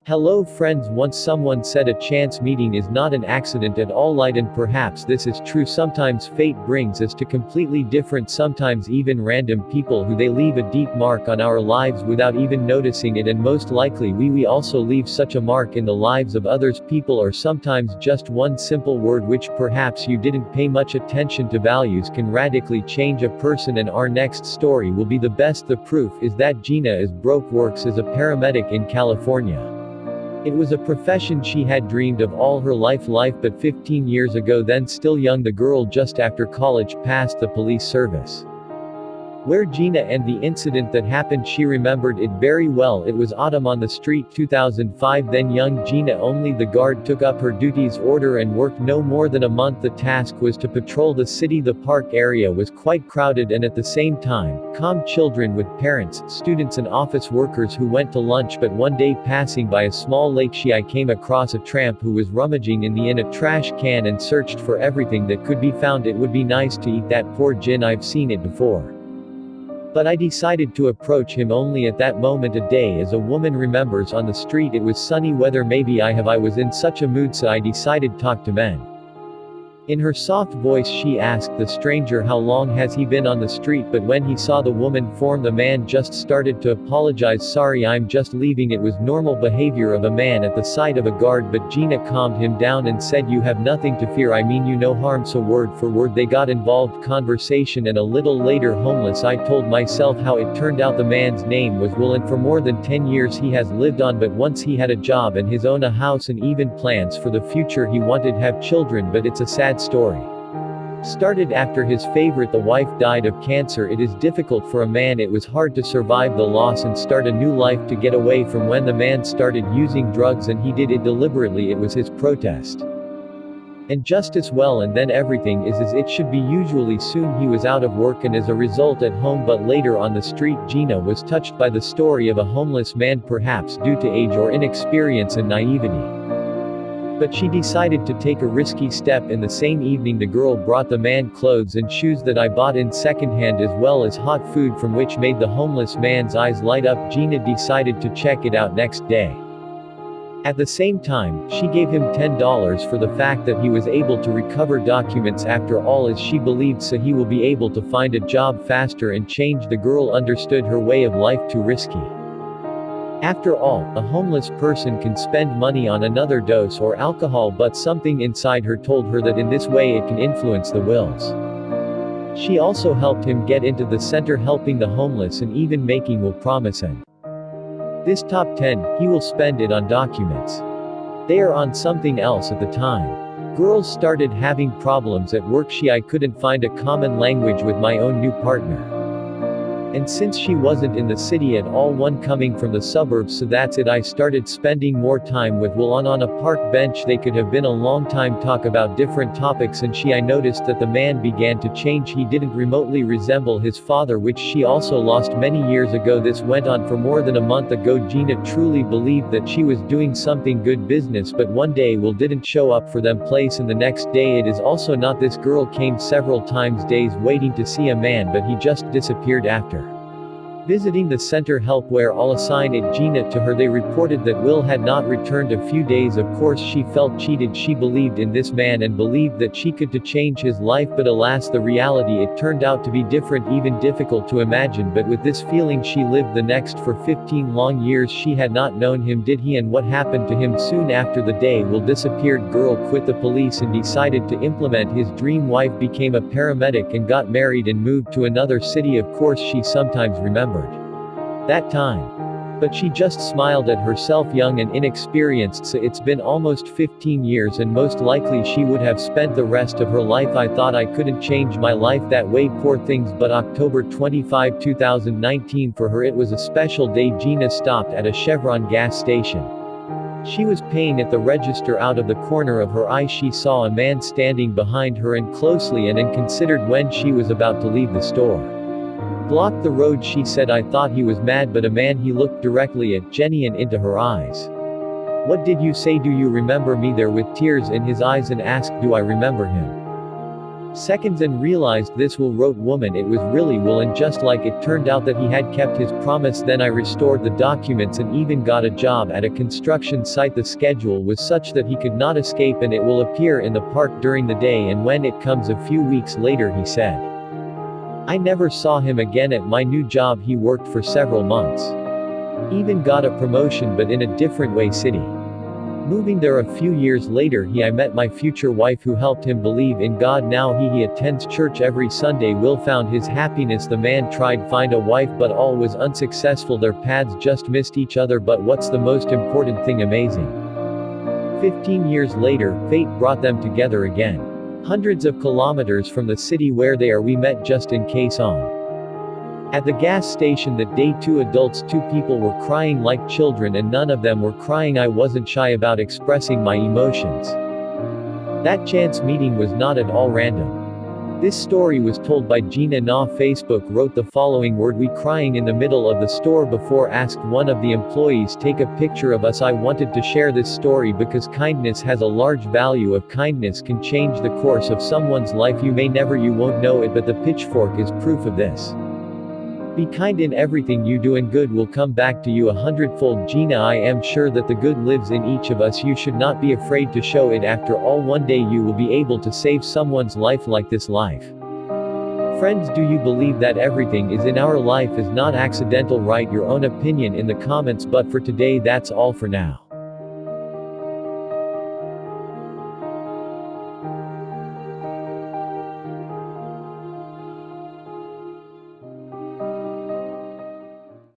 Hello friends, once someone said a chance meeting is not an accident at all, and perhaps this is true. Sometimes fate brings us to completely different, sometimes even random people who they leave a deep mark on our lives without even noticing it, and most likely we also leave such a mark in the lives of others, people, or sometimes just one simple word which perhaps you didn't pay much attention to values can radically change a person, and our next story will be the best. The proof is that Gina is broke, works as a paramedic in California. It was a profession she had dreamed of all her life, but 15 years ago, then still young, the girl just after college passed the police service. Where Gina and the incident that happened, she remembered it very well. It was autumn on the street, 2005. Then young Gina, only the guard, took up her duties order and worked no more than a month. The task was to patrol the city. The park area was quite crowded, and at the same time, calm children with parents, students and office workers who went to lunch. But one day, passing by a small lake, I came across a tramp who was rummaging in a trash can and searched for everything that could be found. It would be nice to eat that poor gin, I've seen it before. But I decided to approach him only at that moment. A day, as a woman remembers, on the street. It was sunny weather. Maybe I was in such a mood, so I decided talk to men. In her soft voice she asked the stranger how long has he been on the street, but when he saw the woman form, the man just started to apologize. Sorry, I'm just leaving. It was normal behavior of a man at the sight of a guard, but Gina calmed him down and said, you have nothing to fear, I mean you no harm. So word for word they got involved, conversation, and a little later homeless. I told myself how it turned out the man's name was Will, and for more than 10 years he has lived on, but once he had a job and his own, a house, and even plans for the future. He wanted to have children, but it's a sad story. Started after his favorite, the wife, died of cancer. It is difficult for a man. It was hard to survive the loss and start a new life, to get away from when the man started using drugs, and he did it deliberately. It was his protest. And just as well, and then everything is as it should be. Usually soon he was out of work and as a result at home, but later on the street. Gina was touched by the story of a homeless man, perhaps due to age or inexperience and naivety. But she decided to take a risky step. In the same evening the girl brought the man clothes and shoes that I bought in secondhand, as well as hot food, from which made the homeless man's eyes light up. Gina decided to check it out next day. At the same time, she gave him $10 for the fact that he was able to recover documents after all, as she believed, so he will be able to find a job faster and change. The girl understood her way of life too risky. After all, a homeless person can spend money on another dose or alcohol, but something inside her told her that in this way it can influence the wills. She also helped him get into the center, helping the homeless and even making will promise, and this top 10, he will spend it on documents. They are on something else at the time. Girls started having problems at work. I couldn't find a common language with my own new partner. And since she wasn't in the city at all, one coming from the suburbs, so that's it. I started spending more time with Will on a park bench. They could have been a long time, talk about different topics, and I noticed that the man began to change. He didn't remotely resemble his father, which she also lost many years ago. This went on for more than a month ago. Gina truly believed that she was doing something good business, but one day Will didn't show up for them place, and the next day it is also not. This girl came several times, days waiting to see a man, but he just disappeared after visiting the center help where all assigned it Gina to her. They reported that Will had not returned a few days. Of course she felt cheated. She believed in this man and believed that she could to change his life, but alas, the reality, it turned out to be different, even difficult to imagine. But with this feeling she lived the next for 15 long years. She had not known him. Did he? And what happened to him? Soon after the day Will disappeared, girl quit the police and decided to implement his dream. Wife became a paramedic and got married and moved to another city. Of course she sometimes remembered that time, but she just smiled at herself, young and inexperienced. So it's been almost 15 years, and most likely she would have spent the rest of her life. I thought I couldn't change my life that way, poor things. But October 25, 2019, for her it was a special day. Gina stopped at a Chevron gas station. She was paying at the register. Out of the corner of her eye she saw a man standing behind her, and closely and considered when she was about to leave the store. Blocked the road, she said. I thought he was mad, but a man. He looked directly at Jenny and into her eyes. What did you say? Do you remember me? There with tears in his eyes, and asked, do I remember him? seconds and realized this will wrote woman it was really will, and just like it turned out that he had kept his promise. Then I restored the documents and even got a job at a construction site. The schedule was such that he could not escape, and it will appear in the park during the day and when it comes a few weeks later, he said. I never saw him again at my new job. He worked for several months. Even got a promotion, but in a different way city. Moving there a few years later, I met my future wife who helped him believe in God. Now he attends church every Sunday. Will found his happiness. The man tried find a wife but all was unsuccessful. Their paths just missed each other. But what's the most important thing amazing? 15 years later, fate brought them together again. Hundreds of kilometers from the city where they are, we met just in case on. At the gas station that day, two adults, two people were crying like children, and none of them were crying. I wasn't shy about expressing my emotions. That chance meeting was not at all random. This story was told by Gina Nomelli. Facebook wrote the following word: we crying in the middle of the store before asked one of the employees take a picture of us. I wanted to share this story because kindness has a large value. Of kindness can change the course of someone's life. You won't know it, but the pitchfork is proof of this. Be kind in everything you do and good will come back to you 100-fold. Gina, I am sure that the good lives in each of us. You should not be afraid to show it. After all, one day you will be able to save someone's life like this life. Friends, do you believe that everything is in our life is not accidental? Write your own opinion in the comments, but for today that's all for now.